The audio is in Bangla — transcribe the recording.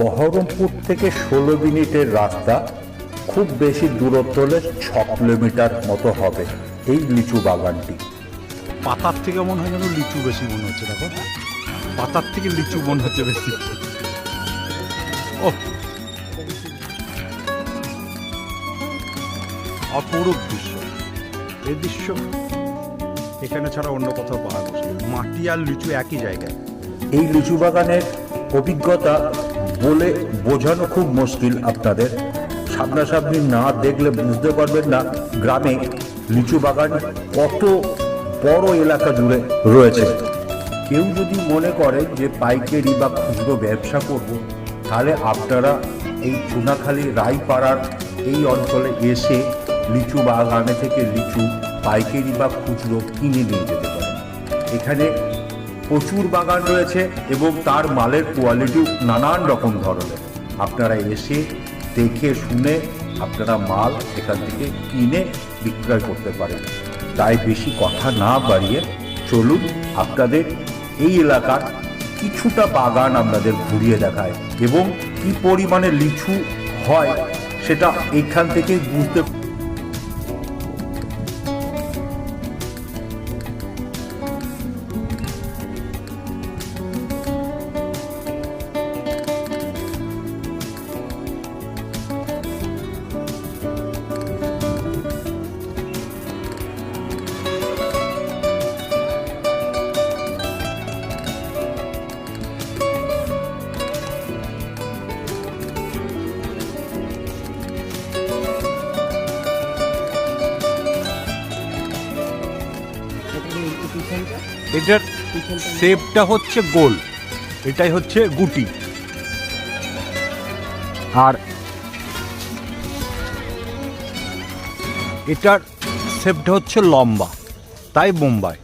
বহরমপুর থেকে 16 মিনিটের রাস্তা, খুব বেশি দূরত্ব হলে 6 কিলোমিটার মতো হবে এই লিচু বাগানটি। পাতার থেকে মনে হয় যেন লিচু বেশি মনে হচ্ছে। দেখো, পাতার থেকে লিচু মনে হচ্ছে বেশি। ও, অপরূপ দৃশ্য। এই দৃশ্য এখানে ছাড়া অন্য কোথাও পাওয়া মুশকিল। মাটি আর লিচু একই জায়গায়। এই লিচু বাগানের অভিজ্ঞতা বলে বোঝানো খুব মুশকিল আপনাদের। সামনাসামনি না দেখলে বুঝতে পারবেন না গ্রামে লিচু বাগান কত বড় এলাকা জুড়ে রয়েছে। কেউ যদি মনে করে যে পাইকারি বা খুচরো ব্যবসা করব, তাহলে আপনারা এই চুনাখালী রায়পাড়ার এই অঞ্চলে এসে লিচু বাগানে থেকে লিচু পাইকারি বা খুচরো কিনে নিয়ে যেতে পারেন। এখানে প্রচুর বাগান রয়েছে এবং তার মালের কোয়ালিটিও নানান রকম ধরনের। আপনারা এসে দেখে শুনে আপনারা মাল এখান থেকে কিনে বিক্রয় করতে পারেন। তাই বেশি কথা না বাড়িয়ে চলুন আপনাদের এই এলাকার কিছুটা বাগান আপনাদের ঘুরিয়ে দেখায় এবং কি পরিমাণে লিচু হয় সেটা এখান থেকে বুঝতে। এটার শেপটা হচ্ছে গোল, এটাই হচ্ছে গুটি, আর এটার শেপটা হচ্ছে লম্বা, তাই বোম্বাই।